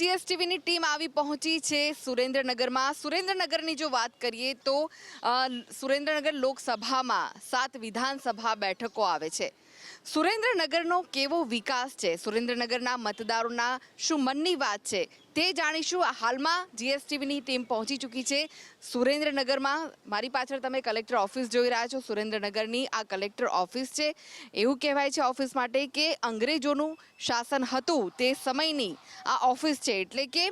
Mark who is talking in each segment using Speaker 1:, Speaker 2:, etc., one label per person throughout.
Speaker 1: જીએસટીવીની team આવી પહોંચી છે સુરેન્દ્રનગરમાં. સુરેન્દ્રનગરની જો વાત કરીએ તો સુરેન્દ્રનગર લોકસભામાં 7 વિધાનસભા બેઠકો આવે છે. સુરેન્દ્રનગરનો કેવો વિકાસ છે, સુરેન્દ્રનગરના મતદારોના શું મનની વાત છે તે જાણીશું. હાલમાં જીએસટીવીની ટીમ પહોંચી ચૂકી છે સુરેન્દ્રનગરમાં. મારી પાછળ તમે કલેક્ટર ઓફિસ જોઈ રહ્યા છો. સુરેન્દ્રનગરની આ કલેક્ટર ઓફિસ છે. એવું કહેવાય છે ઓફિસ માટે કે અંગ્રેજોનું શાસન હતું તે સમયની આ ઓફિસ છે, એટલે કે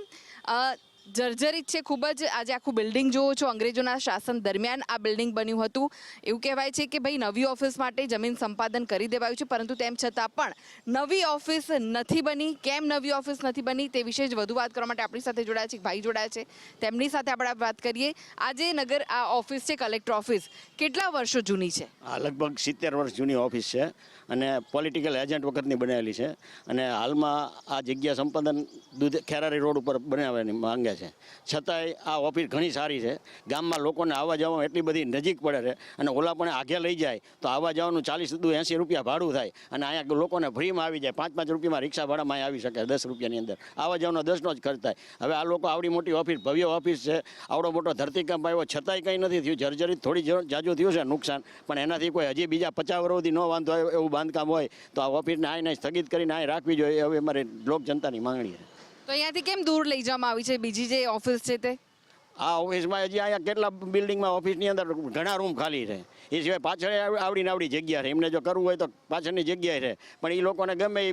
Speaker 1: જર્જરિત છે ખૂબ જ. આજે આખું બિલ્ડિંગ જોવો છો, અંગ્રેજોના શાસન દરમિયાન આ બિલ્ડિંગ બન્યું હતું. એવું કહેવાય છે કે ભાઈ નવી ઓફિસ માટે જમીન સંપાદન કરી દેવાયું છે, પરંતુ તેમ છતાં પણ નવી ઓફિસ નથી બની. કેમ નવી ઓફિસ નથી બની તે વિશે જ વધુ વાત કરવા માટે આપણી સાથે જોડાયા છે ભાઈ જોડાયા છે, તેમની સાથે આપણે વાત કરીએ. આજે નગર આ ઓફિસ છે કલેક્ટર ઓફિસ, કેટલા વર્ષો જૂની છે?
Speaker 2: લગભગ 70 વર્ષ જૂની ઓફિસ છે અને પોલિટિકલ એજન્ટ વખતની બનાવેલી છે. અને હાલમાં આ જગ્યા સંપાદન ખેરારી રોડ ઉપર બનાવવાની માંગે છે. છતાંય આ ઓફિસ ઘણી સારી છે. ગામમાં લોકોને આવવા જવામાં એટલી બધી નજીક પડે છે અને ઓલા પણ આગે લઈ જાય તો આવવા જવાનું 40-80 રૂપિયા ભાડું થાય અને અહીંયા લોકોને ફ્રીમાં આવી જાય. 5-5 રૂપિયામાં રિક્ષા ભાડામાં આવી શકે 10 રૂપિયાની અંદર. આવવા જવાનો 10નો જ ખર્ચ થાય. હવે આ લોકો આવડી મોટી ઓફિસ, ભવ્ય ઓફિસ છે, આવડો મોટો ધરતીકંપ આવ્યો છતાંય કંઈ નથી થયું. જર્જરિત થોડી જાજુ થયું છે નુકસાન, પણ એનાથી કોઈ હજી બીજા 50 વર્ષ સુધી ન વાંધો આવે એવું બાંધકામ હોય તો આ ઓફિસને આઈને સ્થગિત કરીને અહીં રાખવી જોઈએ. હવે અમારે લોક જનતાની માંગણી છે.
Speaker 1: તો અહીંયાથી કેમ દૂર લઈ જવામાં આવી છે બીજી જે ઓફિસ છે તે?
Speaker 2: આ ઓફિસમાં હજી અહીંયા કેટલા બિલ્ડિંગમાં ઓફિસની અંદર ઘણા રૂમ ખાલી છે. એ સિવાય પાછળ આવડી જગ્યા છે. એમને જો કરવું હોય તો પાછળની જગ્યાએ છે, પણ એ લોકોને ગમે એ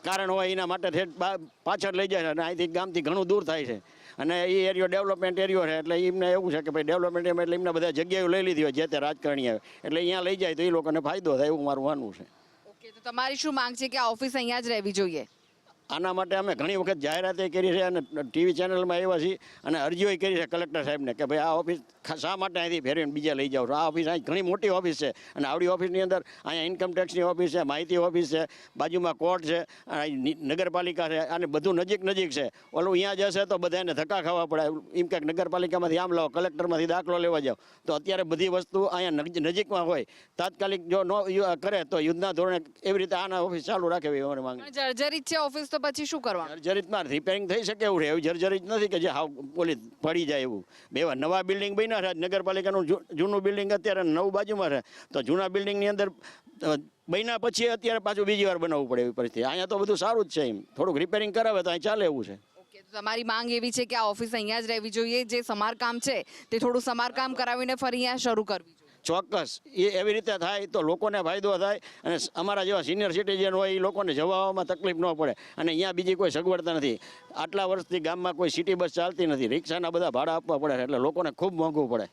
Speaker 2: કારણ હોય એના માટે પાછળ લઈ જાય છે અને અહીંથી ગામથી ઘણું દૂર થાય છે. અને એ એરિયો ડેવલપમેન્ટ એરિયો છે, એટલે એમને એવું છે કે ભાઈ ડેવલપમેન્ટ એટલે એમને બધા જગ્યાઓ લઈ લીધી હોય જે તે રાજકારણી આવે, એટલે અહીંયા લઈ જાય તો એ લોકોને ફાયદો થાય એવું મારું માનવું છે.
Speaker 1: ઓકે, તો તમારી શું માંગ છે કે આ ઓફિસ અહીંયા જ રહેવી જોઈએ?
Speaker 2: આના માટે અમે ઘણી વખત જાહેરાતે કરી છે અને ટીવી ચેનલમાં આવ્યા છીએ અને અરજીઓ કરી છે કલેક્ટર સાહેબને કે ભાઈ આ ઓફિસ શા માટે અહીંથી ફેરવીને બીજા લઈ જાઓ છો. આ ઓફિસ અહીં ઘણી મોટી ઓફિસ છે અને આવડી ઓફિસની અંદર અહીંયા ઇન્કમટેક્સની ઓફિસ છે, માહિતી ઓફિસ છે, બાજુમાં કોર્ટ છે, નગરપાલિકા છે, અને બધું નજીક છે. ઓલું અહીંયા જશે તો બધાને ધક્કા ખાવા પડે. એમ કે નગરપાલિકામાંથી આમ લાવો, કલેક્ટરમાંથી દાખલો લેવા જાઓ. તો અત્યારે બધી વસ્તુ અહીંયા નજીકમાં હોય. તાત્કાલિક જો ન કરે તો યુદ્ધના ધોરણે એવી રીતે આના ઓફિસ ચાલુ રાખે એવી અમારી માંગ.
Speaker 1: જર્જરિત છે ઓફિસ તો પછી શું કરવાનું?
Speaker 2: જર્જરિતમાં રિપેરિંગ થઈ શકે એવું છે. એવું જર્જરિત નથી કે જે હાવ પોલી પડી જાય એવું. બે નવા બિલ્ડિંગ બન્યા છે. નગરપાલિકાનું જૂનું બિલ્ડિંગ અત્યારે નવું બાજુમાં છે, તો જૂના બિલ્ડિંગની અંદર બન્યા પછી અત્યારે પાછું બીજી વાર બનાવવું પડે એવી પરિસ્થિતિ. અહીંયા તો બધું સારું જ છે. એમ થોડુંક રિપેરિંગ કરાવે તો અહીં ચાલે એવું છે.
Speaker 1: ઓકે, તો તમારી માંગ એવી છે કે આ ઓફિસ અહીંયા જ રહેવી જોઈએ, જે સમારકામ છે તે થોડું સમારકામ કરાવીને ફરી અહીંયા શરૂ કરવી જોઈએ?
Speaker 2: ચોક્કસ. એ એવી રીતે થાય તો લોકોને ફાયદો થાય અને અમારા જેવા સિનિયર સિટીઝન હોય એ લોકોને જવામાં તકલીફ ન પડે. અને અહીંયા બીજી કોઈ સગવડતા નથી. આટલા વર્ષથી ગામમાં કોઈ સિટી બસ ચાલતી નથી. રિક્ષાના બધા ભાડા આપવા પડે એટલે લોકોને ખૂબ મોંઘું પડે.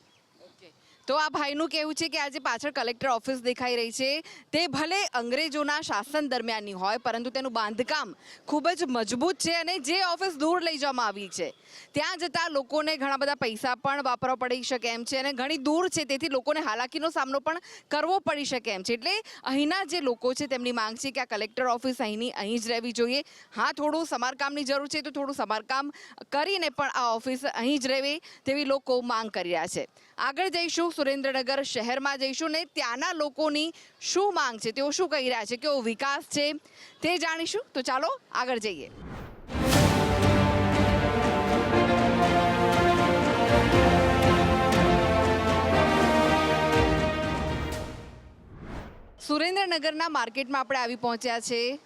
Speaker 1: તો આ ભાઈનું કહેવું છે કે આજે પાછળ કલેક્ટર ઓફિસ દેખાઈ રહી છે તે ભલે અંગ્રેજોના શાસન દરમિયાનની હોય, પરંતુ તેનું બાંધકામ ખૂબ જ મજબૂત છે અને જે ઓફિસ દૂર લઈ જવામાં આવી છે ત્યાં જતાં લોકોને ઘણા બધા પૈસા પણ વાપરવા પડી શકે એમ છે અને ઘણી દૂર છે, તેથી લોકોને હાલાકીનો સામનો પણ કરવો પડી શકે એમ છે. એટલે અહીંના જે લોકો છે તેમની માંગ છે કે આ કલેક્ટર ઓફિસ અહીં જ રહેવી જોઈએ. હા, થોડું સમારકામની જરૂર છે તો થોડું સમારકામ કરીને પણ આ ઓફિસ અહીં જ રહેવી તેવી લોકો માંગ કરી રહ્યા છે. આગળ જઈશું, સુરેન્દ્રનગર શહેરમાં જઈશું ને ત્યાંના લોકોની શું માંગ છે, તેઓ શું કહી રહ્યા છે, કેવો વિકાસ છે તે જાણીશું. તો ચાલો આગળ જઈએ. સુરેન્દ્રનગરના માર્કેટમાં આપણે આવી પહોંચ્યા છે.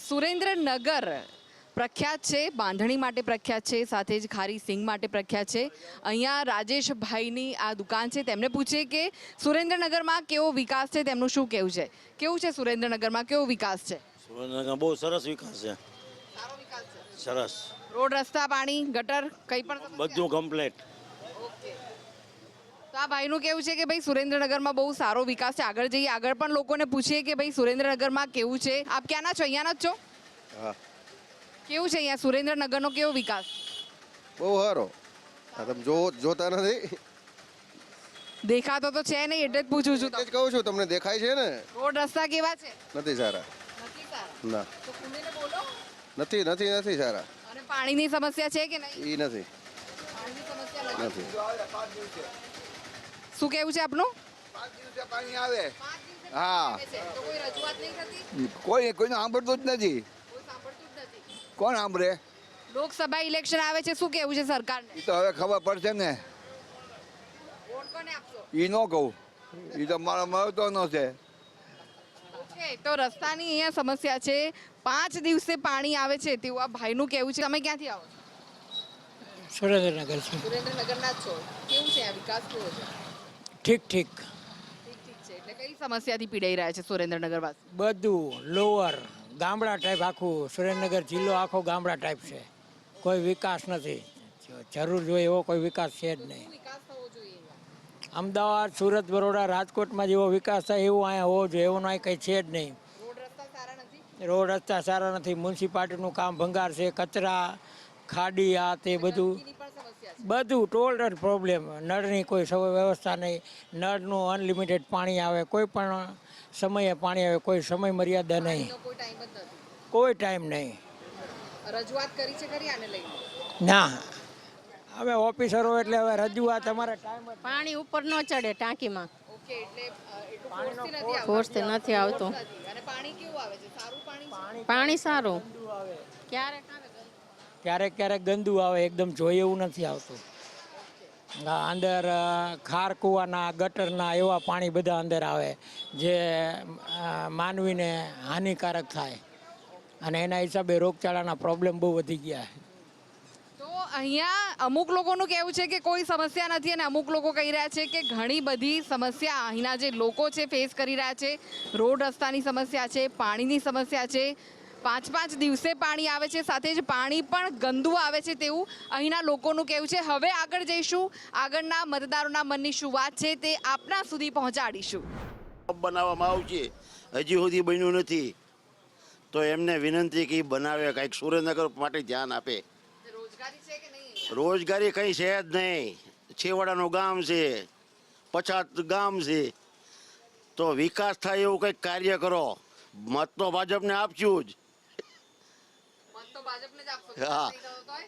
Speaker 1: સુરેન્દ્રનગર પ્રખ્યાત છે, બાંધણી માટે પ્રખ્યાત છે, સાથે જ ખારી સિંગ માટે પ્રખ્યાત છે. અહીંયા રાજેશભાઈની આ દુકાન છે, તેમને પૂછીએ કે સુરેન્દ્રનગરમાં કેવો વિકાસ છે, તેમનું શું કહેવું છે. કેવું છે સુરેન્દ્રનગરમાં, કેવો વિકાસ છે?
Speaker 3: સુરેન્દ્રનગર બહુ સરસ વિકાસ છે.
Speaker 1: સારો વિકાસ છે.
Speaker 3: સરસ.
Speaker 1: રોડ, રસ્તા, પાણી, ગટર કંઈ પણ
Speaker 3: બધું કમ્પ્લીટ.
Speaker 1: ઓકે. તો આ ભાઈનું કેવું છે કે ભાઈ સુરેન્દ્રનગરમાં બહુ સારો વિકાસ છે. આગળ જઈએ, આગળ પણ લોકોને પૂછીએ કે ભાઈ સુરેન્દ્રનગરમાં કેવું છે. આપ ક્યાંના છો? અહીંયાના જ છો?
Speaker 4: હા.
Speaker 1: કેવું છે અહીંયા સુરેન્દ્રનગરનો કેવો વિકાસ?
Speaker 4: બહુ સારો. તમે જોતા નથી?
Speaker 1: દેખાતો તો છે નહીં એટલે જ પૂછું છું.
Speaker 4: જ કહું છું તમને, દેખાય છે ને.
Speaker 1: રોડ રસ્તા કેવા છે?
Speaker 4: નથી સારા.
Speaker 1: નથી સારા.
Speaker 4: ના,
Speaker 1: તો ખુલીને બોલો.
Speaker 4: નથી સારા.
Speaker 1: અને પાણીની સમસ્યા છે કે નહીં?
Speaker 4: એ નથી.
Speaker 1: પાણીની સમસ્યા
Speaker 4: નથી.
Speaker 1: શું કેવું છે આપનું?
Speaker 5: 5 દિવસે પાણી આવે.
Speaker 1: 5 દિવસે
Speaker 5: હા.
Speaker 1: આવે છે. તો કોઈ રજૂઆત નહીં થતી?
Speaker 5: કોઈનું સાંભળતું જ નથી.
Speaker 1: કોઈ સાંભળતું જ નથી.
Speaker 5: કોણ સાંભળે?
Speaker 1: લોકસભા ઇલેક્શન આવે છે, શું કેવું છે સરકારને?
Speaker 5: એ તો હવે ખબર પડશે ને.
Speaker 1: વોટ કોને આપશો?
Speaker 5: એ ન કહું. એ તો મારો મહત્વનો છે.
Speaker 1: ઓકે, તો રસ્તાની અહીંયા સમસ્યા છે. 5 દિવસે પાણી આવે છે તેવું આ ભાઈનું કહેવું છે. તમે ક્યાંથી આવો છો?
Speaker 6: સુરેન્દ્રનગર છે.
Speaker 1: સુરેન્દ્રનગરના જ છો. કેવું છે આ વિકાસ કેવો છે?
Speaker 6: ઠીક ઠીક
Speaker 1: ઠીક છે. એટલે કઈ સમસ્યાથી પીડાઈ રહ્યા છે સુરેન્દ્રનગર વાસી?
Speaker 6: બધું લોઅર ગામડા ટાઈપ, આખું સુરેન્દ્રનગર જિલ્લો આખો ગામડા ટાઈપ છે. કોઈ વિકાસ નથી. જરૂર જોઈએ એવો કોઈ વિકાસ છે જ નહીં.
Speaker 1: વિકાસ થવો જોઈએ અહીંયા.
Speaker 6: અમદાવાદ, સુરત, બરોડા, રાજકોટમાં જેવો વિકાસ થાય એવું અહીંયા હોવો જોઈએ, એવું અહીં કંઈ છે જ નહીં.
Speaker 1: રોડ રસ્તા સારા નથી.
Speaker 6: રોડ રસ્તા સારા નથી, મ્યુનિસિપાલિટીનું કામ ભંગાર છે, કચરા, ખાડી, આ તે બધું
Speaker 1: ગંદકીની પણ સમસ્યા છે.
Speaker 6: બધું ટોટલ પ્રોબ્લેમ. નળની કોઈ વ્યવસ્થા નહીં, નળનું અનલિમિટેડ પાણી આવે, કોઈ પણ સમયે પાણી આવે, કોઈ સમય મર્યાદા નહીં,
Speaker 1: પાણીનો કોઈ ટાઈમ જ નથી.
Speaker 6: કોઈ ટાઈમ નહીં.
Speaker 1: રજૂઆત કરી છે ખરી આને લઈને?
Speaker 6: ના, હવે ઓફિસરો એટલે હવે રજૂઆત અમારે ટાઈમ જ
Speaker 7: પાણી ઉપર ન ચડે ટાંકીમાં,
Speaker 1: ઓકે, એટલે એટલું force થી નથી આવતું.
Speaker 7: ફોર્સથી નથી આવતું.
Speaker 1: નથી. અને પાણી કેવું આવે છે? સારું પાણી છે?
Speaker 7: પાણી સારું ક્યારેક આવે ગંદુ.
Speaker 6: ક્યારેક ક્યારેક ગંદુ આવે, એકદમ જોઈએ એવું નથી આવતું. અંદર ખાર કૂવાના, ગટરના એવા પાણી બધા અંદર આવે જે માનવીને હાનિકારક થાય, અને એના હિસાબે રોગચાળાના પ્રોબ્લેમ બહુ વધી ગયા છે.
Speaker 1: તો અહીંયા અમુક લોકોનું કહેવું છે કે કોઈ સમસ્યા નથી, અને અમુક લોકો કહી રહ્યા છે કે ઘણી બધી સમસ્યા અહીંના જે લોકો છે ફેસ કરી રહ્યા છે. રોડ રસ્તાની સમસ્યા છે, પાણીની સમસ્યા છે. 5 દિવસે પાણી આવે છે, સાથે જ પાણી પણ ગંદુ આવે છે તેવું અહીંના લોકોનું કહેવું છે. હવે આગળ જઈશું, આગળના મતદારોના મનની શું વાત છે તે આપના સુધી પહોંચાડીશું.
Speaker 3: બનાવવામાં આવશે, હજી સુધી બન્યું નથી. તો એમને વિનંતી કે ઈ બનાવે, કંઈક સુરેન્દ્રનગર માટે ધ્યાન આપે.
Speaker 1: રોજગારી છે કે નહીં?
Speaker 3: રોજગારી કંઈ છે જ નહીં. છેવાડાનું ગામ છે, પછાત ગામ છે. તો વિકાસ થાય એવું કંઈક કાર્ય કરો. મત તો ભાજપને આપશું જ.
Speaker 1: મત તો ભાજપને જ આપશો.
Speaker 3: હા.
Speaker 1: નહીં થતો તોય?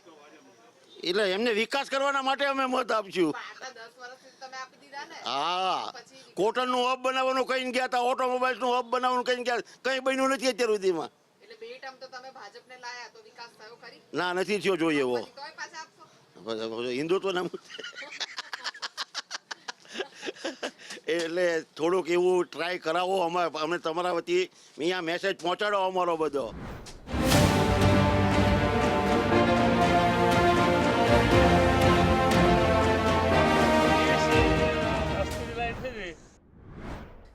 Speaker 3: એટલે એમને વિકાસ કરવાના માટે અમે મત આપશું.
Speaker 1: આટલા 10 વર્ષથી તમે આપી દીધા ને.
Speaker 3: હા, કોટનનું હબ બનાવવાનું કઈ ગયા હતા, ઓટોમોબાઈલ્સનું હબ બનાવવાનું કઈ ગયા, કઈ બન્યું નથી અત્યાર સુધીમાં.
Speaker 1: એટલે 2 ટર્મ તો તમે ભાજપને લાયા તો વિકાસ થયો ખરી?
Speaker 3: ના, નથી થયો જોઈએ એવો.
Speaker 1: પછી તોય પાછા આપશો?
Speaker 3: હિન્દુત્વના એટલે થોડુંક એવું ટ્રાય કરાવો. અમે તમારા વતી અહીંયા મેસેજ પહોંચાડો અમારો બધો.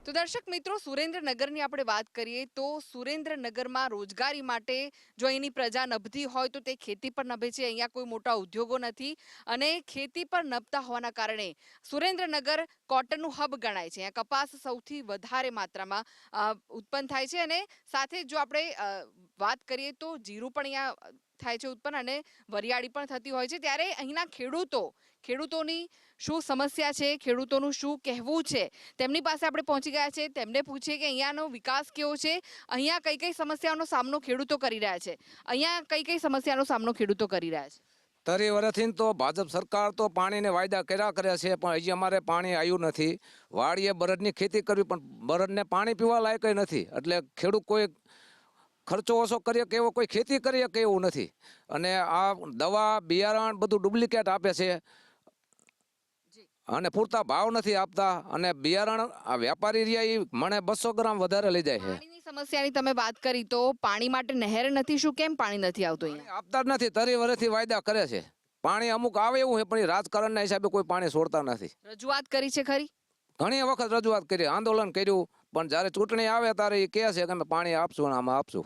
Speaker 1: તો દર્શક મિત્રો, સુરેન્દ્રનગરની આપણે વાત કરીએ તો સુરેન્દ્રનગરમાં રોજગારી માટે જો અહીંની પ્રજા નભતી હોય તો તે ખેતી પર નભે છે. અહીંયા કોઈ મોટા ઉદ્યોગો નથી, અને ખેતી પર નભતા હોવાના કારણે સુરેન્દ્રનગર કોટનનું હબ ગણાય છે. અહીંયા કપાસ સૌથી વધારે માત્રામાં ઉત્પન્ન થાય છે, અને સાથે જો આપણે વાત કરીએ તો જીરું પણ અહીંયા થાય છે ઉત્પન્ન, અને વરિયાળી પણ થતી હોય છે. ત્યારે અહીંના ખેડૂતોની શું સમસ્યા છે, ખેડૂતોનું શું કહેવું છે, તેમની પાસે આપણે પહોંચી ગયા છે. તેમને પૂછીએ કે અહીંયાનો વિકાસ કેવો છે, અહીંયા કઈ કઈ સમસ્યાઓનો સામનો ખેડૂતો કરી રહ્યા છે, અહીંયા કઈ કઈ સમસ્યાનો સામનો ખેડૂતો કરી રહ્યા છે.
Speaker 8: 30 વર્ષથી તો ભાજપ સરકાર તો પાણીને વાયદા કર્યા કરે છે, પણ હજી અમારે પાણી આવ્યું નથી. વાડીએ બળદની ખેતી કરવી, પણ બળદને પાણી પીવા લાયક નથી. એટલે ખેડૂત કોઈ ખર્ચો ઓછો કરીએ કે એવો કોઈ ખેતી કરીએ કે એવું નથી. અને આ દવા, બિયારણ બધું ડુપ્લિકેટ આપે છે, અને પૂરતા ભાવ નથી આપતા. અને બિયારણ આ વેપારી રહ્યા એ મને 200 ગ્રામ વધારે લઈ જાય છે.
Speaker 1: પાણીની સમસ્યાની તમે વાત કરી તો પાણી માટે નહેર નથી, શું કેમ પાણી નથી આવતું અહીંયા?
Speaker 8: આપતા જ નથી. 30 વર્ષથી વાયદા કરે છે. પાણી અમુક આવે એવું છે, પણ એ રાજકારણના હિસાબે કોઈ પાણી છોડતા નથી.
Speaker 1: રજૂઆત કરી છે ખરી?
Speaker 8: ઘણી વખત રજૂઆત કરી, આંદોલન કર્યું, પણ જ્યારે ચૂંટણી આવે ત્યારે એ કહે છે કે અમે પાણી આપશું ને આમાં આપશું.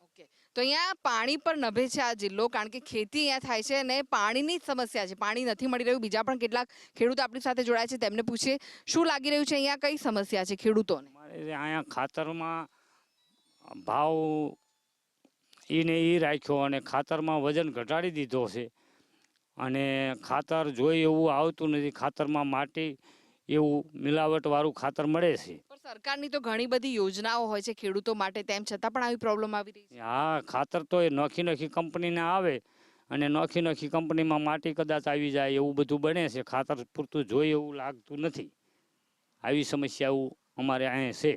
Speaker 1: ઓકે, તો અહીંયા પાણી પર નભે છે આ જિલ્લો, કારણ કે ખેતી અહીંયા થાય છે અને પાણીની જ સમસ્યા છે. પાણી નથી મળી રહ્યું. બીજા પણ કેટલાક ખેડૂત આપણી સાથે જોડાય છે, તેમને પૂછીએ શું લાગી રહ્યું છે, અહીંયા કઈ સમસ્યા છે ખેડૂતોને?
Speaker 9: અહીંયા ખાતરમાં ભાવ ઈ રાખ્યો, અને ખાતરમાં વજન ઘટાડી દીધો છે, અને ખાતર જોઈએ એવું આવતું નથી. ખાતરમાં માટી એવું મિલાવટવાળું ખાતર મળે છે.
Speaker 1: પણ સરકારની તો ઘણી બધી યોજનાઓ હોય છે ખેડૂતો માટે, તેમ છતાં પણ આવી પ્રોબ્લેમ આવી રહી છે.
Speaker 9: હા, ખાતર તો એ નોખી કંપનીને આવે, અને નોખી કંપનીમાં માટી કદાચ આવી જાય એવું બધું બને છે. ખાતર પૂરતું જોઈએ એવું લાગતું નથી. આવી સમસ્યાઓ અમારે અહીંયા છે.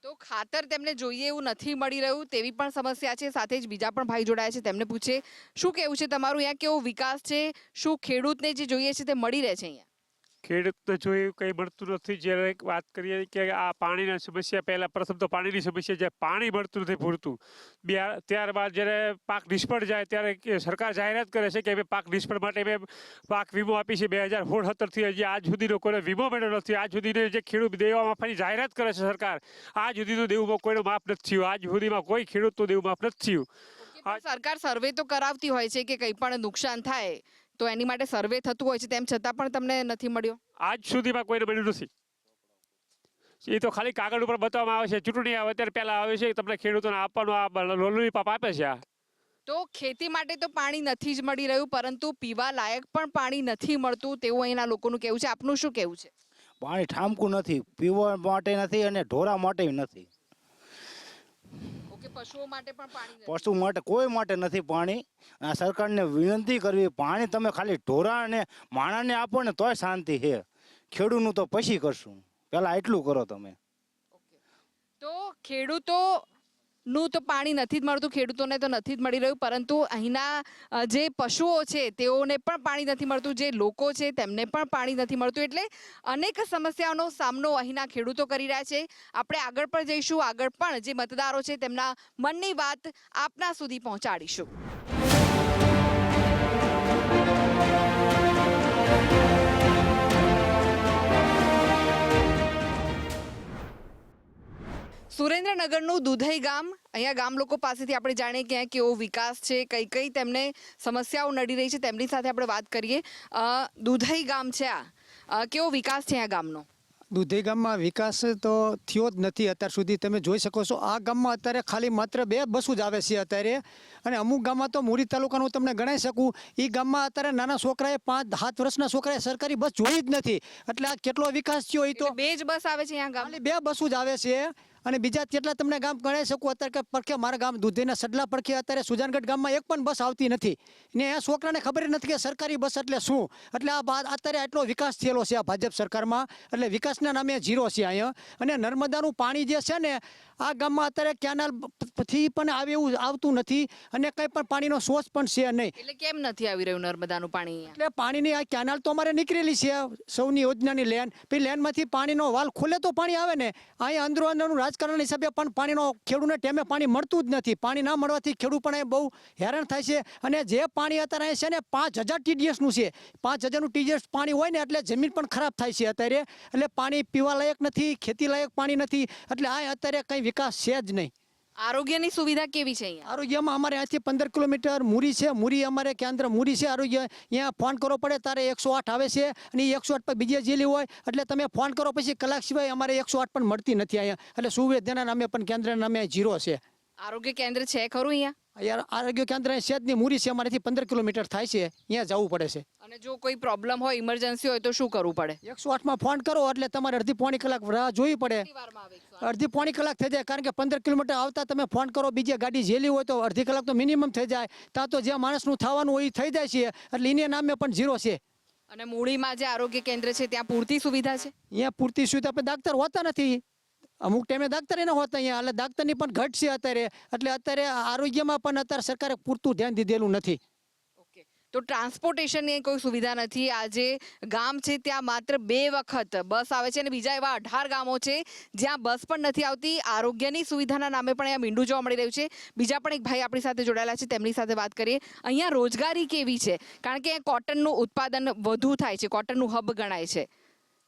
Speaker 1: તો ખાતર તેમને જોઈએ એવું નથી મળી રહ્યું તેવી પણ સમસ્યા છે. સાથે જ બીજા પણ ભાઈ જોડાયા છે, તેમને પૂછે શું કેવું છે તમારું, અહીંયા કેવો વિકાસ છે, શું ખેડૂતને જે જોઈએ છે તે મળી રહે છે અહીંયા?
Speaker 10: ખેડૂતને જો એવું કંઈ મળતું નથી. જ્યારે વાત કરીએ કે આ પાણીની સમસ્યા, પહેલાં પ્રથમ તો પાણીની સમસ્યા, જે પાણી મળતું નથી પૂરતું. ત્યારબાદ જ્યારે પાક નિષ્ફળ જાય ત્યારે સરકાર જાહેરાત કરે છે કે અમે પાક નિષ્ફળ માટે અમે પાક વીમો આપી છે. 2016-17થી હજી આજ સુધીનો કોઈને વીમો મળ્યો નથી. આજ સુધીનો જે ખેડૂત દેવા માફવાની જાહેરાત કરે છે સરકાર, આજ સુધીનું દેવું કોઈનો માફ નથી થયું. આજ સુધીમાં કોઈ ખેડૂતનું દેવું માફ નથી થયું.
Speaker 1: સરકાર સર્વે તો કરાવતી હોય છે કે કંઈ પણ નુકસાન થાય તો એની માટે સર્વે થતું હોય છે, તેમ છતાં પણ તમને નથી મળ્યો?
Speaker 10: આજ સુધીમાં કોઈને મળ્યું નથી. એ તો ખાલી કાગળ ઉપર બતાવવામાં આવે છે. ચૂંટણી આવે ત્યારે પહેલાં આવે છે તમને ખેડૂતોને આપવાનું આ લોલીપાપ આપે છે.
Speaker 1: તો ખેતી માટે તો પાણી નથી જ મળી રહ્યું, પરંતુ પીવા લાયક પણ પાણી નથી મળતું તેવું અહીંના લોકોનું કહેવું છે. આપનું શું કહેવું છે?
Speaker 11: પાણી ઠામકું નથી, પીવા માટે નથી અને ઢોરા માટે નથી.
Speaker 1: ઓકે, પશુઓ માટે પણ પાણી નથી.
Speaker 11: પશુ માટે કોઈ માટે નથી પાણી. આ સરકારને વિનંતી કરવી, પાણી તમે ખાલી ઢોરા અને માણાને આપો ને તોય શાંતિ છે. ખેડૂતનું તો પછી કરશું, પહેલાં એટલું કરો તમે.
Speaker 1: તો ખેડૂતોનું તો પાણી નથી જ મળતું, ખેડૂતોને તો નથી જ મળી રહ્યું, પરંતુ અહીંના જે પશુઓ છે તેઓને પણ પાણી નથી મળતું, જે લોકો છે તેમને પણ પાણી નથી મળતું. એટલે અનેક સમસ્યાઓનો સામનો અહીંના ખેડૂતો કરી રહ્યા છે. આપણે આગળ પણ જઈશું, આગળ પણ જે મતદારો છે તેમના મનની વાત આપના સુધી પહોંચાડીશું. સુરેન્દ્રનગરનું દુધઈ ગામ, અહીંયા ગામ લોકો પાસેથી આપણે જાણીએ કે અહીંયા કેવો વિકાસ છે, કઈ કઈ તેમને સમસ્યાઓ નડી રહી છે, તેમની સાથે આપણે વાત કરીએ. દુધઈ ગામ છે, આ કેવો વિકાસ છે અહીંયા ગામનો?
Speaker 12: દુધઈ ગામમાં વિકાસ તો થયો જ નથી અત્યાર સુધી. તમે જોઈ શકો છો આ ગામમાં અત્યારે ખાલી માત્ર 2 બસો જ આવે છે અત્યારે, અને અમુક ગામમાં તો મૂડી તાલુકાનું તમને ગણાઈ શકું. એ ગામમાં અત્યારે નાના છોકરાએ 5-7 વર્ષના છોકરાએ સરકારી બસ જોઈ જ નથી. એટલે આ કેટલો વિકાસ થયો. એ તો
Speaker 1: 2 જ બસ આવે છે અહીંયા ગામ?
Speaker 12: ખાલી 2 બસો જ આવે છે. અને બીજા કેટલા તમને ગામ ગણાઈ શકું અત્યારે કે પડખે મારા ગામ દુધઈના સડલા પડખે અત્યારે સુજાનગઢ ગામમાં એક પણ બસ આવતી નથી. ને આ છોકરાને ખબર નથી કે સરકારી બસ એટલે શું. એટલે આ અત્યારે આટલો વિકાસ થયેલો છે આ ભાજપ સરકારમાં. એટલે વિકાસના નામે ઝીરો છે અહીંયા. અને નર્મદાનું પાણી જે છે ને આ ગામમાં અત્યારે કેનાલથી પણ આવે એવું આવતું નથી, અને કંઈ પણ પાણીનો સોર્સ પણ છે નહીં.
Speaker 1: એટલે કેમ નથી આવી રહ્યું નર્મદાનું પાણી?
Speaker 12: એટલે પાણીની આ કેનાલ તો અમારે નીકળેલી છે સૌની યોજનાની લેન, પછી લેનમાંથી પાણીનો વાલ ખોલે તો પાણી આવે ને. અહીંયા અંદરો અંદરનું રાજકારણ હિસાબે પણ પાણીનો ખેડૂતને ટાઈમે પાણી મળતું જ નથી. પાણી ના મળવાથી ખેડૂત પણ બહુ હેરાન થાય છે. અને જે પાણી અત્યારે છે ને 5000 TDSનું છે. 5000નું TDS પાણી હોય ને એટલે જમીન પણ ખરાબ થાય છે અત્યારે. એટલે પાણી પીવા લાયક નથી, ખેતી લાયક પાણી નથી. એટલે આ અત્યારે કંઈ વિકાસ છે જ નહીં.
Speaker 1: આરોગ્યની સુવિધા કેવી છે અહીંયા?
Speaker 12: આરોગ્યમાં અમારે અહીંથી 15 કિલોમીટર મુરી છે. મુરી અમારે કેન્દ્ર મુરી છે આરોગ્ય. અહીંયા ફોન કરવો પડે તારે 108 આવે છે, અને 108 પર બીજે જેલી હોય એટલે તમે ફોન કરો પછી કલાક સિવાય અમારે 108 પણ મળતી નથી અહીંયા. એટલે સુવિધાના નામે પણ કેન્દ્રના નામે ઝીરો છે.
Speaker 1: આરોગ્ય કેન્દ્ર છે ખરું અહીંયા?
Speaker 12: આરોગ્ય કેન્દ્ર શેદની મુરી છે, અમારેથી 15 કિલોમીટર થાય છે, અહીંયા જવું પડે છે.
Speaker 1: અને જો કોઈ પ્રોબ્લેમ હોય, ઇમરજન્સી હોય તો શું કરવું પડે?
Speaker 12: 108માં ફોન કરો એટલે તમારે અડધી પોણી કલાક રાહ જોવી પડે. અડધી પોણી કલાક થઈ જાય, કારણ કે 15 કિલોમીટર આવતા તમે ફોન કરો, બીજી ગાડી જેલી હોય તો અડધી કલાક તો મિનિમમ થઈ જાય. ત્યાં તો જે માણસનું થવાનું હોય એ થઈ જાય છે. એટલે એના નામે પણ ઝીરો છે.
Speaker 1: અને મૂળીમાં જે આરોગ્ય કેન્દ્ર છે ત્યાં પૂરતી સુવિધા છે?
Speaker 12: અહીંયા પૂરતી સુવિધા, પણ ડાક્ટર હોતા નથી. અમુક ટાઈમે ડાક્ટર ન હોતા અહીંયા. એટલે ડાક્ટરની પણ ઘટ છે અત્યારે. એટલે અત્યારે આરોગ્યમાં પણ અત્યારે સરકારે પૂરતું ધ્યાન દીધેલું નથી.
Speaker 1: ઓકે, તો ટ્રાન્સપોર્ટેશનની કોઈ સુવિધા નથી. આ જે ગામ છે ત્યાં માત્ર 2 વખત બસ આવે છે, અને બીજા એવા 18 ગામો છે જ્યાં બસ પણ નથી આવતી. આરોગ્યની સુવિધાના નામે પણ અહીંયા મીંડું જોવા મળી રહ્યું છે. બીજા પણ એક ભાઈ આપણી સાથે જોડાયેલા છે, તેમની સાથે વાત કરીએ. અહીંયા રોજગારી કેવી છે? કારણ કે કોટનનું ઉત્પાદન વધુ થાય છે, કોટનનું હબ ગણાય છે,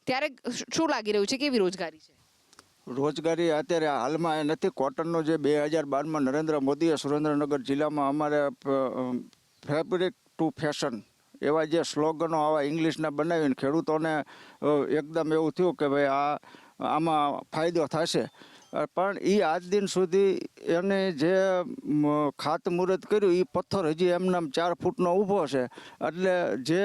Speaker 1: ત્યારે શું લાગી રહ્યું છે, કેવી રોજગારી છે?
Speaker 5: રોજગારી અત્યારે હાલમાં નથી. કોટનનો જે 2012માં નરેન્દ્ર મોદીએ સુરેન્દ્રનગર જિલ્લામાં અમારે ફેબ્રિક ટુ ફેશન એવા જે સ્લોગનો આવા ઇંગ્લિશના બનાવીને ખેડૂતોને એકદમ એવું થયું કે ભાઈ આમાં ફાયદો થશે. પણ એ આજ દિન સુધી એને જે ખાતમુહૂર્ત કર્યું એ પથ્થર હજી એમનામ 4 ફૂટનો ઊભો છે. એટલે જે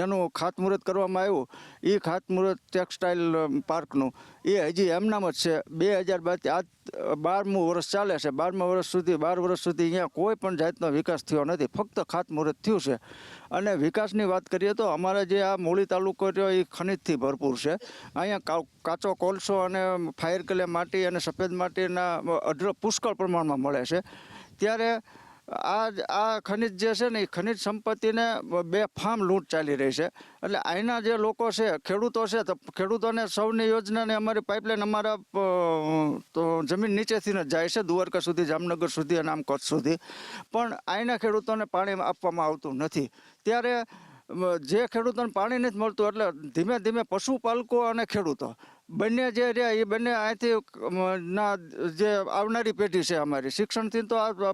Speaker 5: એનું ખાતમુહૂર્ત કરવામાં આવ્યું એ ખાતમુહૂર્ત ટેક્સટાઇલ પાર્કનું એ હજી એમનામ જ છે. 2012 આજ 12મું વર્ષ ચાલે છે. 12મા વર્ષ સુધી 12 વર્ષ સુધી અહીંયા કોઈ પણ જાતનો વિકાસ થયો નથી, ફક્ત ખાતમુહૂર્ત થયું છે. અને વિકાસની વાત કરીએ તો અમારે જે આ મૂળી તાલુકો રહ્યો એ ખનિજથી ભરપૂર છે. અહીંયા કાચો કોલસો અને ફાયર ક્લે માટી અને સફેદ માટીના અઢળક પુષ્કળ પ્રમાણમાં મળે છે. ત્યારે આ ખનિજ જે છે ને એ ખનિજ સંપત્તિને બેફામ લૂંટ ચાલી રહી છે. એટલે અહીંના જે લોકો છે, ખેડૂતો છે, તો ખેડૂતોને સૌની યોજનાને અમારી પાઇપલાઇન અમારા તો જમીન નીચેથી જ જાય છે, દ્વારકા સુધી, જામનગર સુધી અને આમ કચ્છ સુધી. પણ અહીંના ખેડૂતોને પાણી આપવામાં આવતું નથી. ત્યારે જે ખેડૂતોને પાણી નથી મળતું એટલે ધીમે ધીમે પશુપાલકો અને ખેડૂતો બંને જે રહ્યા એ બંને અહીંથી ના જે આવનારી પેઢી છે અમારી શિક્ષણથી તો આ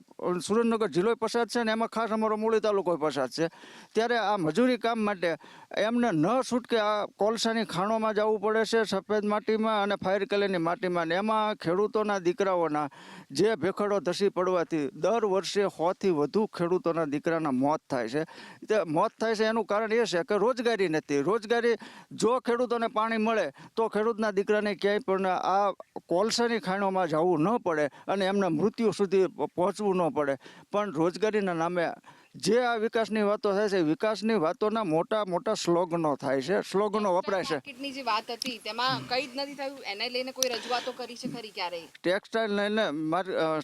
Speaker 5: સુરેન્દ્રનગર જિલ્લો પસાર છે ને એમાં ખાસ અમારો મૂળી તાલુકો પસાર છે. ત્યારે આ મજૂરી કામ માટે એમને ન છૂટકે આ કોલસાની ખાણોમાં જવું પડે છે, સફેદ માટીમાં અને ફાયર ક્લેની માટીમાં. ને એમાં ખેડૂતોના દીકરાઓના જે ભેખડો ધસી પડવાથી દર વર્ષે 100થી વધુ ખેડૂતોના દીકરાના મોત થાય છે. તે મોત થાય છે એનું કારણ એ છે કે રોજગારી નથી. રોજગારી જો ખેડૂતોને પાણી મળે તો ખેડૂતના દીકરાને ક્યાંય પણ આ કોલસાની ખાણોમાં જવું ન પડે અને એમના મૃત્યુ સુધી પહોંચવું ન પડે. પણ રોજગારીના નામે જે આ વિકાસની વાતો થાય છે, વિકાસની વાતોના મોટા મોટા સ્લોગનો થાય છે, સ્લોગનો વપરાય છે.
Speaker 1: માર્કેટની જે વાત હતી તેમાં કઈ જ નથી થયું, એને લઈને કોઈ રજૂઆતો કરી છે ખરી ક્યારેય?
Speaker 5: ટેક્સટાઇલ લઈને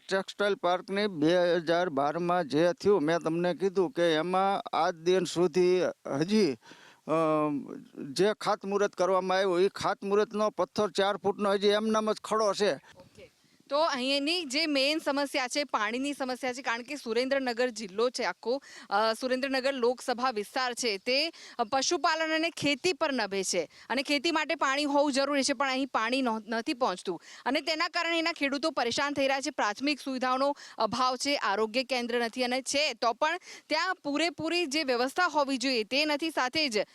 Speaker 5: ટેક્સટાઇલ પાર્કની 2012માં જે થયું મેં તમને કીધું કે એમાં આજ દિન સુધી હજી જે ખાતમુહૂર્ત કરવામાં આવ્યું એ ખાતમુહૂર્તનો પથ્થર 4 ફૂટનો હજી એમનામ જ ખડો છે.
Speaker 1: તો અહીંની જે મેઇન સમસ્યા છે પાણીની સમસ્યા છે, કારણ કે સુરેન્દ્રનગર જિલ્લો છે આખો, સુરેન્દ્રનગર લોકસભા વિસ્તાર છે તે પશુપાલન અને ખેતી પર નભે છે અને ખેતી માટે પાણી હોવું જરૂરી છે, પણ અહીં પાણી નથી પહોંચતું અને તેના કારણે એના ખેડૂતો પરેશાન થઈ રહ્યા છે. પ્રાથમિક સુવિધાઓનો અભાવ છે, આરોગ્ય કેન્દ્ર નથી અને છે તો પણ ત્યાં પૂરેપૂરી જે વ્યવસ્થા હોવી જોઈએ તે નથી. સાથે જ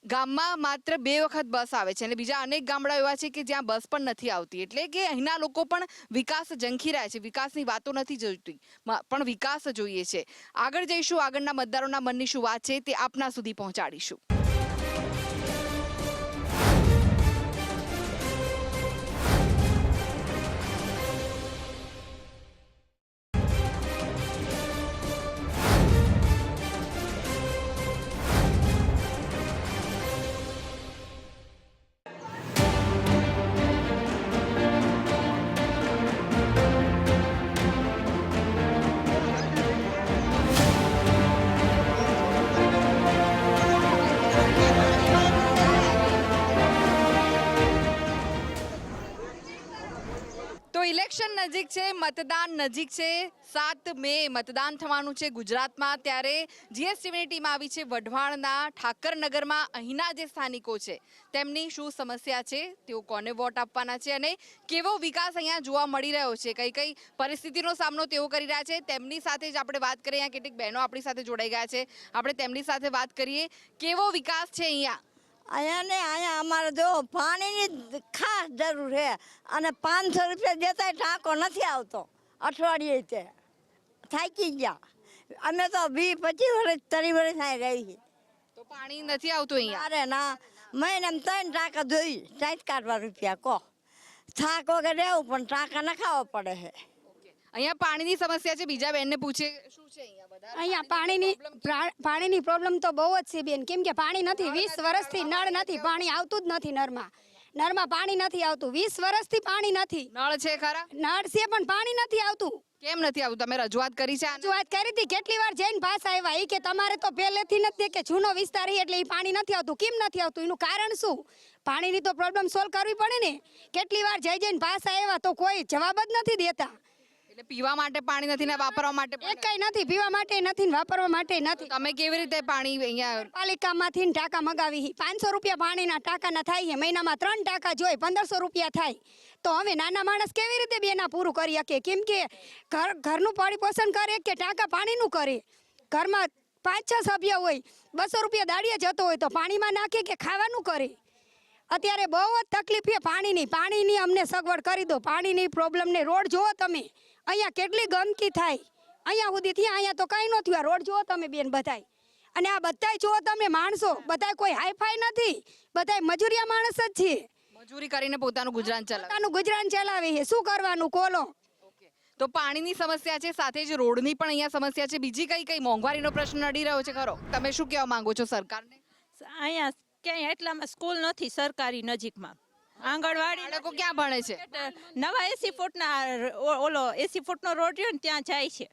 Speaker 1: ગામમાં માત્ર 2 વખત બસ આવે છે અને બીજા અનેક ગામડા એવા છે કે જ્યાં બસ પણ નથી આવતી. એટલે કે અહીંના લોકો પણ વિકાસ ઝંખી રહ્યા છે, વિકાસની વાતો નથી જોઈતી પણ વિકાસ જોઈએ છે. આગળ જઈશું, આગળના મતદારોના મનની શું વાત છે તે આપના સુધી પહોંચાડીશું. ઇલેક્શન નજીક છે, મતદાન નજીક છે. 7 મે મતદાન થવાનું છે ગુજરાતમાં. ત્યારે જીએસટીવીની ટીમ આવી છે વઢવાણના ઠાકરનગરમાં. અહીંના જે સ્થાનિકો છે તેમની શું સમસ્યા છે, તેઓ કોને વોટ આપવાના છે અને કેવો વિકાસ અહીંયા જોવા મળી રહ્યો છે, કઈ કઈ પરિસ્થિતિનો સામનો તેઓ કરી રહ્યા છે, તેમની સાથે જ આપણે વાત કરીએ. અહીંયા કેટલીક બહેનો આપણી સાથે જોડાઈ ગયા છે, આપણે તેમની સાથે વાત કરીએ. કેવો વિકાસ છે અહીંયા?
Speaker 13: અહીંયા અમારે જો પાણીની ખાસ જરૂર છે અને 500 રૂપિયા દેતા ટાંકો નથી આવતો. અઠવાડિયે તે થાકી ગયા. અમે તો 20-25 વર્ષ 30 વર્ષ અહીં રહી.
Speaker 1: તો પાણી નથી આવતું અહીંયા?
Speaker 13: અરે ના, મહિને 3 ટાંકા જોઈ 60 કાઢવા રૂપિયા કહો. થાક વગર રહેવું પણ ટાંકા નખાવવા પડે છે.
Speaker 1: અહીંયા પાણીની સમસ્યા છે. બીજા બેનને પૂછે શું છે
Speaker 14: અહીંયા પાણીની પ્રોબ્લેમ તો બહુ જ છે બેન. કેમ કે પાણી નથી, 20 વર્ષથી નળ નથી, પાણી આવતું જ નથી. નળમાં પાણી નથી આવતું, 20 વર્ષથી પાણી નથી.
Speaker 1: નળ છે ખરા?
Speaker 14: નળ છે પણ પાણી નથી આવતું.
Speaker 1: કેમ નથી આવતું? તમે રજૂઆત કરી છે?
Speaker 14: રજૂઆત કરી હતી, કેટલી વાર જઈને પાસ આવ્યા. એ કે તમારે તો પહેલેથી નથી કે જૂનો વિસ્તાર એટલે એ પાણી નથી આવતું. કેમ નથી આવતું એનું કારણ શું? પાણીની તો પ્રોબ્લેમ સોલ્વ કરવી પડે ને. કેટલી વાર જઈને પાસ આવ્યા તો કોઈ જવાબ જ નથી દેતા.
Speaker 1: એટલે પીવા માટે પાણી નથી ને વાપરવા માટે
Speaker 14: એકેય નથી. પીવા માટે નથી ને વાપરવા માટે નથી.
Speaker 1: તમે કેવી રીતે પાણી અહીંયા
Speaker 14: પાલિકામાંથી ટાંકા મગાવી? 500 રૂપિયા પાણીના ટાંકાના થાય છે. મહિનામાં 3 ટાંકા જોઈએ, 1500 રૂપિયા થાય. તો હવે નાના માણસ કેવી રીતે બેના પૂરું કરી શકે? કેમ કે ઘરનું પરિપોષણ કરે કે ટાંકા પાણીનું કરે? ઘરમાં 5-6 સભ્ય હોય, 200 રૂપિયા દાડીએ જતો હોય તો પાણીમાં નાખે કે ખાવાનું કરે? અત્યારે બહુ જ તકલીફ છે પાણીની અમને સગવડ કરી દો. પાણીની પ્રોબ્લેમને રોડ જુઓ તમે, અહીંયા કેટલી ગંદકી થાય. અહીંયા સુધી અહીંયા તો કાંઈ ન થયું. રોડ જુઓ તમે બેન બધાય. અને આ બધાય જુઓ તમે માણસો બધાય કોઈ હાઈફાઈ નથી, બધાય મજૂરિયા માણસ જ છે,
Speaker 1: મજૂરી કરીને પોતાનું ગુજરાન ચલાવે.
Speaker 14: પોતાનું ગુજરાન ચલાવે છે. શું કરવાનું કોલો?
Speaker 1: તો પાણીની સમસ્યા છે, સાથે જ રોડની પણ અહીંયા સમસ્યા છે. બીજી કઈ મોંઘવારીનો પ્રશ્ન નડી રહ્યો છે ખરો? તમે શું કહેવા માંગો છો સરકારને?
Speaker 7: અહીંયા ક્યાંય એટલામાં સ્કૂલ નથી સરકારી નજીકમાં. આંગણવાડી
Speaker 1: બાળકો ક્યાં ભણે છે?
Speaker 7: નવા 80 ફૂટના ઓલો 80 ફૂટનો રોડ રહ્યો ને ત્યાં જાય છે.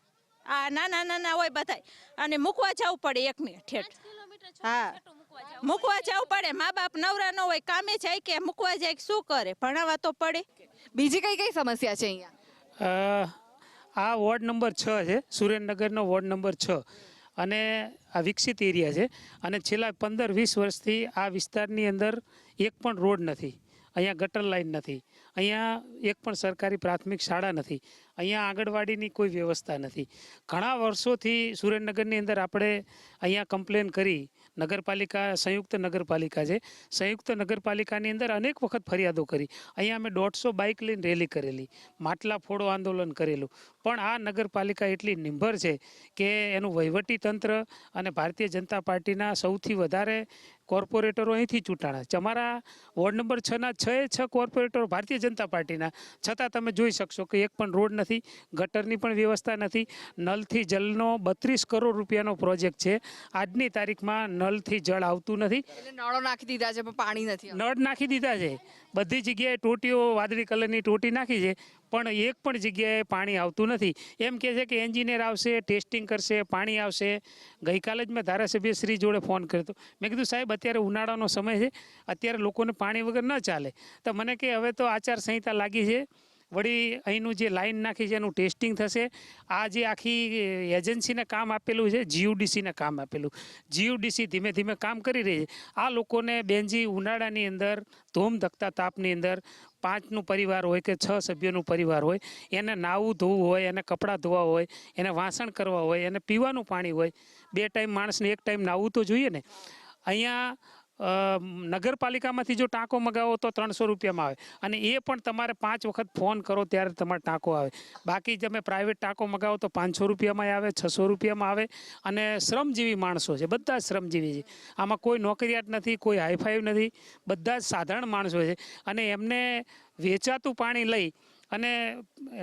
Speaker 7: આ નાના નાના હોય બધાય, અને મૂકવા જવું પડે 1 મિનિટ ઠેઠ. હા, મૂકવા જવું પડે. મા બાપ નવરા ન હોય, કામે જાય કે મૂકવા જાય કે શું કરે? ભણાવવા તો પડે.
Speaker 1: બીજી કઈ સમસ્યા છે અહીંયા?
Speaker 10: આ વોર્ડ નંબર 6 છે, સુરેન્દ્રનગરનો વોર્ડ નંબર 6, અને આ વિકસિત એરિયા છે. અને છેલ્લા 15-20 વર્ષથી આ વિસ્તારની અંદર એક પણ રોડ નથી, અહીંયા ગટર લાઈન નથી, અહીંયા એક પણ સરકારી પ્રાથમિક શાળા નથી, અહીંયા આંગણવાડીની કોઈ વ્યવસ્થા નથી. ઘણા વર્ષોથી સુરેન્દ્રનગરની અંદર આપણે અહીંયા કમ્પ્લેન કરી. નગરપાલિકા સંયુક્ત નગરપાલિકા છે, સંયુક્ત નગરપાલિકાની અંદર અનેક વખત ફરિયાદો કરી. અહીંયા અમે 150 બાઇક લઈને રેલી કરેલી, માટલા ફોડો આંદોલન કરેલું. પણ આ નગરપાલિકા એટલી નિંભર છે કે એનું વહીવટી તંત્ર અને ભારતીય જનતા પાર્ટીના સૌથી વધારે કોર્પોરેટરો અહીંથી ચૂંટાણા છે. અમારા વોર્ડ નંબર 6ના 6 કોર્પોરેટરો ભારતીય જનતા પાર્ટીના, છતાં તમે જોઈ શકશો કે એક પણ રોડ નથી, ગટરની પણ વ્યવસ્થા નથી. નલથી જલનો 32 કરોડ રૂપિયાનો પ્રોજેક્ટ છે. આજની તારીખમાં નલથી જળ આવતું નથી.
Speaker 1: નળો નાખી દીધા છે પણ પાણી નથી.
Speaker 10: નળ નાખી દીધા છે, બધી જગ્યાએ ટોટીઓ વાદળી કલરની ટોટી નાખી છે, પણ એક પણ જગ્યાએ પાણી આવતું નથી. એમ કહે છે કે એન્જિનિયર આવશે, ટેસ્ટિંગ કરશે, પાણી આવશે. ગઈકાલે જ મેં ધારાસભ્ય શ્રી જોડે ફોન કર્યો હતો. મેં કીધું સાહેબ અત્યારે ઉનાળાનો સમય છે, અત્યારે લોકોને પાણી વગર ન ચાલે. તો મને કે હવે તો આચારસંહિતા લાગી છે, વળી અહીંનું જે લાઈન નાખી છે એનું ટેસ્ટિંગ થશે. આ જે આખી એજન્સીને કામ આપેલું છે, GUDCને કામ આપેલું, GUDC ધીમે ધીમે કામ કરી રહી છે. આ લોકોને બેનજી ઉનાળાની અંદર ધોમધકતા તાપની અંદર 5નું પરિવાર હોય કે 6 સભ્યોનું પરિવાર હોય, એને નાવું ધોવું હોય, એને કપડાં ધોવા હોય, એને વાસણ કરવા હોય, એને પીવાનું પાણી હોય. 2 ટાઈમ માણસને 1 ટાઈમ નાવું તો જોઈએ ને. અહીંયા નગરપાલિકામાંથી જો ટાંકો મગાવો તો 300 રૂપિયામાં આવે, અને એ પણ તમારે 5 વખત ફોન કરો ત્યારે તમારે ટાંકો આવે. બાકી તમે પ્રાઇવેટ ટાંકો મગાવો તો 500 રૂપિયામાં આવે, 600 રૂપિયામાં આવે. અને શ્રમજીવી માણસો છે, બધા જ શ્રમજીવી છે. આમાં કોઈ નોકરિયાત નથી, કોઈ હાઈફાઈ નથી, બધા જ સાધારણ માણસો છે. અને એમને વેચાતું પાણી લઈ અને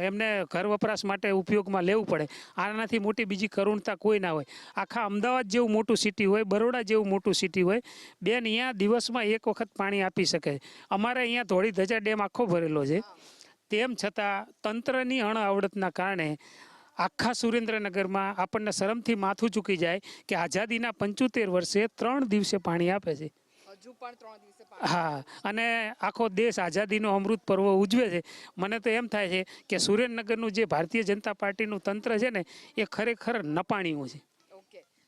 Speaker 10: એમને ઘર વપરાશ માટે ઉપયોગમાં લેવું પડે. આનાથી મોટી બીજી કરુણતા કોઈ ના હોય. આખા અમદાવાદ જેવું મોટું સિટી હોય, બરોડા જેવું મોટું સિટી હોય, બેન અહીંયા દિવસમાં 1 વખત પાણી આપી શકે. અમારે અહીંયા ધોળી ધજા ડેમ આખો ભરેલો છે, તેમ છતાં તંત્રની અણઆવડતના કારણે આખા સુરેન્દ્રનગરમાં આપણને શરમથી માથું ચૂકી જાય કે આઝાદીના 75 વર્ષે 3 દિવસે પાણી આપે છે.
Speaker 1: હજુ પણ 3 દિવસે.
Speaker 10: હા, અને આખો દેશ આઝાદીનો અમૃત પર્વ ઉજવે છે. મને તો એમ થાય છે કે સુરેન્દ્રનગરનું જે ભારતીય જનતા પાર્ટીનું તંત્ર છે ને, એ ખરેખર નપાણિયું છે.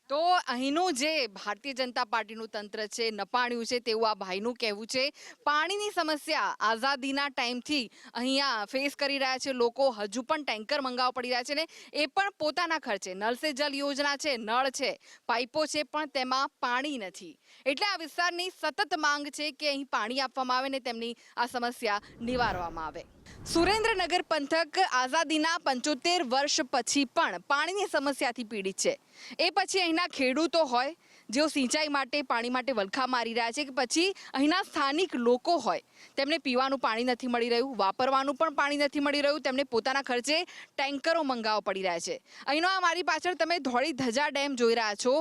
Speaker 1: તો અહીંનું જે ભારતીય જનતા પાર્ટીનું તંત્ર છે નપાણ્યું છે તેવું આ ભાઈનું કહેવું છે. પાણીની સમસ્યા આઝાદીના ટાઈમથી અહીંયા ફેસ કરી રહ્યા છે લોકો. હજુ પણ ટેન્કર મંગાવવા પડી રહ્યા છે ને એ પણ પોતાના ખર્ચે. નળ સે જલ યોજના છે, નળ છે, પાઇપો છે, પણ તેમાં પાણી નથી. એટલે આ વિસ્તારની સતત માંગ છે કે અહીં પાણી આપવામાં આવે ને તેમની આ સમસ્યા નિવારવામાં આવે. સુરેન્દ્રનગર પંથક આઝાદીના 75 વર્ષ પછી પણ પાણીની સમસ્યાથી પીડિત છે. એ પછી અહીંના ખેડૂતો હોય જેઓ સિંચાઈ માટે પાણી માટે વલખા મારી રહ્યા છે, કે પછી અહીંના સ્થાનિક લોકો હોય તેમને પીવાનું પાણી નથી મળી રહ્યું, વાપરવાનું પણ પાણી નથી મળી રહ્યું, તેમને પોતાના ખર્ચે ટેન્કરો મંગાવવા પડી રહ્યા છે. અહીંનો આ મારી પાછળ તમે ધોળી ધજા ડેમ જોઈ રહ્યા છો,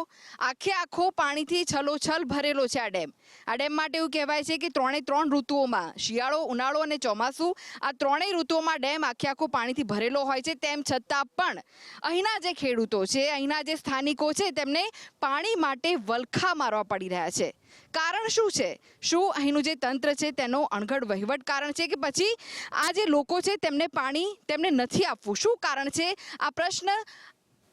Speaker 1: આખે આખો પાણીથી છલોછલ ભરેલો છે આ ડેમ. આ ડેમ માટે એવું કહેવાય છે કે 3 ઋતુઓમાં, શિયાળો, ઉનાળો અને ચોમાસું, આ 3 ઋતુઓમાં ડેમ આખે આખો પાણીથી ભરેલો હોય છે. તેમ છતાં પણ અહીંના જે ખેડૂતો છે, અહીંના જે સ્થાનિકો છે, તેમને પાણી માટે વલખા મારવા પડી રહ્યા છે. કારણ શું છે? શું અહીંનું જે તંત્ર છે તેનો અણઘડ વહીવટ કારણ છે, કે પછી આ જે લોકો છે તેમને પાણી તેમને નથી આપવું? શું કારણ છે? આ પ્રશ્ન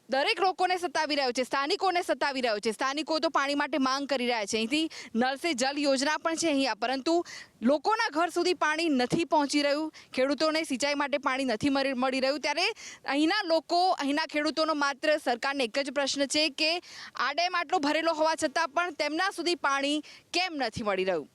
Speaker 1: દરેક લોકોને સતાવી રહ્યો છે, સ્થાનિકોને સતાવી રહ્યો છે. સ્થાનિકો તો પાણી માટે માંગ કરી રહ્યા છે. અહીંથી નળ સે જલ યોજના પણ છે અહીંયા, પરંતુ લોકોના ઘર સુધી પાણી નથી પહોંચી રહ્યું, ખેડૂતોને સિંચાઈ માટે પાણી નથી મળી રહ્યું. ત્યારે અહીંના લોકો, અહીંના ખેડૂતોનો માત્ર સરકારને એક જ પ્રશ્ન છે કે આ ડેમ આટલો ભરેલો હોવા છતાં પણ તેમના સુધી પાણી કેમ નથી મળી રહ્યું?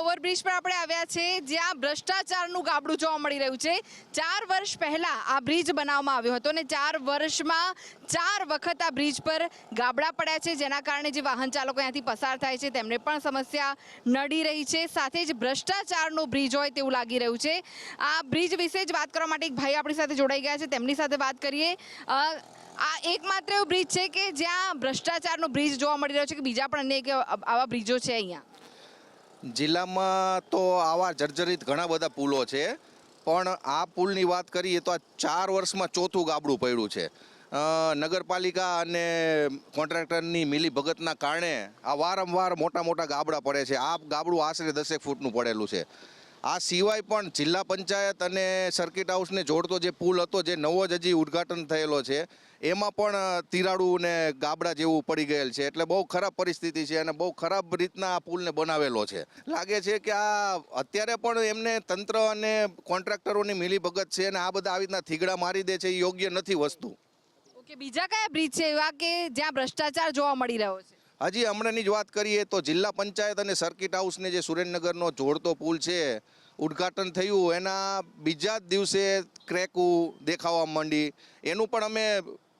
Speaker 1: ઓવરબ્રિજ પર આપણે આવ્યા છે જ્યાં ભ્રષ્ટાચારનું ગાબડું જોવા મળી રહ્યું છે. 4 વર્ષ પહેલા આ બ્રિજ બનાવવામાં આવ્યો હતો અને 4 વર્ષમાં 4 વખત આ બ્રિજ પર ગાબડા પડ્યા છે, જેના કારણે જે વાહન ચાલકો અહીંયાથી પસાર થાય છે તેમને પણ સમસ્યા નડી રહી છે. સાથે જ ભ્રષ્ટાચારનો બ્રિજ હોય તેવું લાગી રહ્યું છે. આ બ્રિજ વિશે જ વાત કરવા માટે એક ભાઈ આપણી સાથે જોડાઈ ગયા છે, તેમની સાથે વાત કરીએ. આ એકમાત્ર એવો બ્રિજ છે કે જ્યાં ભ્રષ્ટાચારનો બ્રિજ જોવા મળી રહ્યો છે કે બીજા પણ અનેક આવા બ્રિજો છે અહીંયા?
Speaker 15: જિલ્લામાં તો આવા જર્જરિત ઘણા બધા પુલો છે, પણ આ પુલની વાત કરીએ તો આ 4 વર્ષમાં ચોથું ગાબડું પડ્યું છે. નગરપાલિકા અને કોન્ટ્રાક્ટરની મિલીભગતના કારણે આ વારંવાર મોટા મોટા ગાબડા પડે છે. આ ગાબડું આશરે 10 ફૂટનું પડેલું છે. આ સિવાય પણ જિલ્લા પંચાયત અને સર્કિટ હાઉસને જોડતો જે પુલ હતો, જે નવો જ હજી ઉદ્ઘાટન થયેલો છે, એમાં પણ તિરાડું ને ગાબડા જેવું પડી ગયેલ છે. એટલે બહુ ખરાબ પરિસ્થિતિ છે અને બહુ ખરાબ રીતના આ પુલને બનાવેલો છે. લાગે છે કે આ અત્યારે પણ એમને તંત્ર અને કોન્ટ્રાક્ટરોની મિલીભગત છે અને આ બધા આવી રીતના થીગડા મારી દે છે, એ યોગ્ય નથી વસ્તુ.
Speaker 1: ઓકે, બીજા કયા બ્રિજ છે એવા કે જ્યાં ભ્રષ્ટાચાર જોવા મળી રહ્યો છે?
Speaker 15: હજી હમણાંની જ વાત કરીએ તો જિલ્લા પંચાયત અને સર્કિટ હાઉસને જે સુરેન્દ્રનગરનો જોડતો પુલ છે, ઉદ્ઘાટન થયું એના બીજા જ દિવસે ક્રેકું દેખાવા માંડી. એનું પણ અમે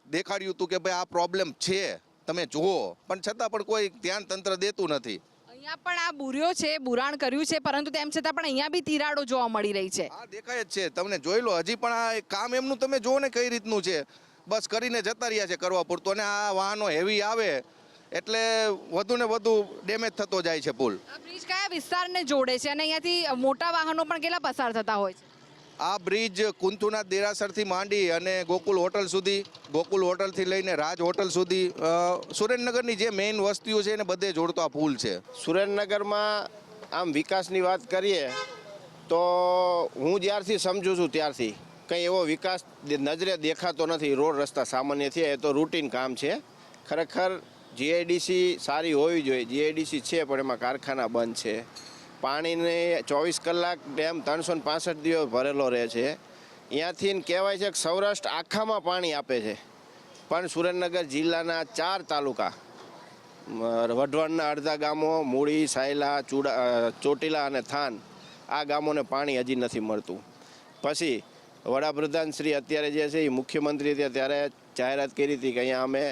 Speaker 15: દેખાડ્યું હતું કે ભાઈ આ પ્રોબ્લેમ છે, તમે જુઓ, પણ છતાં પણ કોઈ ધ્યાન તંત્ર દેતું નથી.
Speaker 1: અહીંયા પણ આ બુર્યો છે, બુરાણ કર્યું છે, પરંતુ તેમ છતાં પણ અહીંયા બી તિરાડો જોવા મળી રહી છે.
Speaker 15: આ દેખાય જ છે, તમને જોઈ લો. હજી પણ આ કામ એમનું તમે જુઓ ને કઈ રીતનું છે, બસ કરીને જતા રહ્યા છે કરવા પૂરતું. અને આ વાહનો હેવી આવે એટલે વધુ ને વધુ ડેમેજ થતો જાય છે પુલ.
Speaker 1: આ બ્રિજ કયા વિસ્તારને જોડે છે અને અહીંયાથી મોટા વાહનો પણ કેટલા પસાર થતા હોય છે?
Speaker 15: આ બ્રિજ કુંતુનાથ દેરાસરથી માંડી અને ગોકુલ હોટલ સુધી, ગોકુલ હોટલથી લઈને રાજ હોટલ સુધી, સુરેન્દ્રનગરની જે મેઇન વસ્તીઓ છે એને બધે જોડતો આ પુલ છે.
Speaker 16: સુરેન્દ્રનગરમાં આમ વિકાસની વાત કરીએ તો હું જ્યારથી સમજુ છું ત્યારથી કંઈ એવો વિકાસ નજરે દેખાતો નથી. રોડ રસ્તા સામાન્ય છે, એ તો રૂટીન કામ છે. ખરેખર જીઆઈડીસી સારી હોવી જોઈએ. જીઆઈડીસી છે પણ એમાં કારખાના બંધ છે. પાણીને 24 કલાક ડેમ 365 દિવસ ભરેલો રહે છે. અહીંયાથી કહેવાય છે કે સૌરાષ્ટ્ર આખામાં પાણી આપે છે, પણ સુરેન્દ્રનગર જિલ્લાના 4 તાલુકા, વઢવાણના અડધા ગામો, મૂળી, સાયલા, ચોટીલા અને થાન, આ ગામોને પાણી હજી નથી મળતું. પછી વડાપ્રધાન શ્રી અત્યારે જે છે એ મુખ્યમંત્રી હતા ત્યારે જાહેરાત કરી હતી કે અહીંયા અમે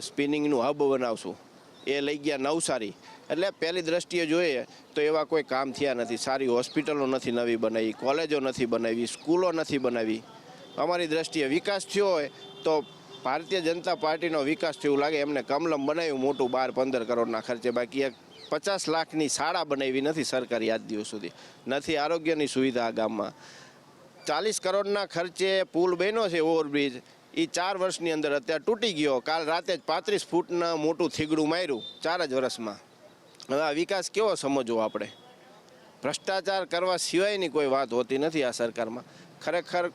Speaker 16: સ્પિનિંગનું હબ બનાવશું. એ લઈ ગયા નવસારી. એટલે પહેલી દ્રષ્ટિએ જોઈએ તો એવા કોઈ કામ થયા નથી. સારી હોસ્પિટલો નથી નવી બનાવી, કોલેજો નથી બનાવી, સ્કૂલો નથી બનાવી. અમારી દ્રષ્ટિએ વિકાસ થયો હોય તો ભારતીય જનતા પાર્ટીનો વિકાસ થયું લાગે. એમને કમલમ બનાવ્યું મોટું 12-15 કરોડના ખર્ચે, બાકી એક 50 લાખની શાળા બનાવી નથી સરકારી આજ દિવસ સુધી. નથી આરોગ્યની સુવિધા આ ગામમાં. 40 કરોડના ખર્ચે પુલ બન્યો છે ઓવરબ્રિજ, એ 4 વર્ષની અંદર અત્યારે તૂટી ગયો. કાલ રાતે જ 35 ફૂટના મોટું થીગડું માર્યું 4 જ વર્ષમાં. હવે આ વિકાસ કેવો સમજવો આપણે? ભ્રષ્ટાચાર કરવા સિવાયની કોઈ વાત હોતી નથી આ સરકારમાં. ખરેખર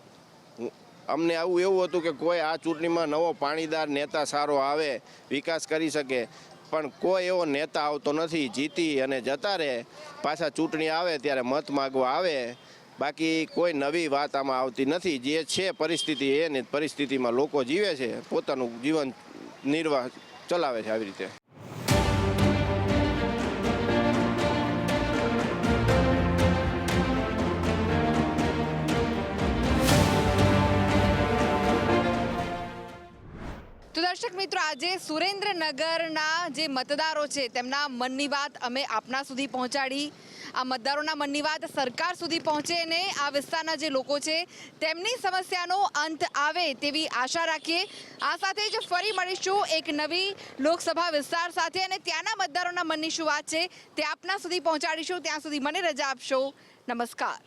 Speaker 16: અમને આવું એવું હતું કે કોઈ આ ચૂંટણીમાં નવો પાણીદાર નેતા સારો આવે, વિકાસ કરી શકે, પણ કોઈ એવો નેતા આવતો નથી. જીતી અને જતા રહે, પાછા ચૂંટણી આવે ત્યારે મત માગવા આવે, બાકી કોઈ નવી વાત આમાં આવતી નથી. જે છે પરિસ્થિતિ, એની પરિસ્થિતિમાં લોકો જીવે છે, પોતાનું જીવન નિર્વાહ ચલાવે છે આવી રીતે.
Speaker 1: તો દર્શક મિત્રો, આજે સુરેન્દ્રનગરના જે મતદારો છે તેમના મનની વાત અમે આપના સુધી પહોંચાડી. આ મતદારોના મનની વાત સરકાર સુધી પહોંચે અને આ વિસ્તારના જે લોકો છે તેમની સમસ્યાનો અંત આવે તેવી આશા રાખીએ. આ સાથે જ ફરી મળીશું એક નવી લોકસભા વિસ્તાર સાથે અને ત્યાંના મતદારોના મનની શું વાત છે તે આપના સુધી પહોંચાડીશું. ત્યાં સુધી મને રજા આપશો. નમસ્કાર.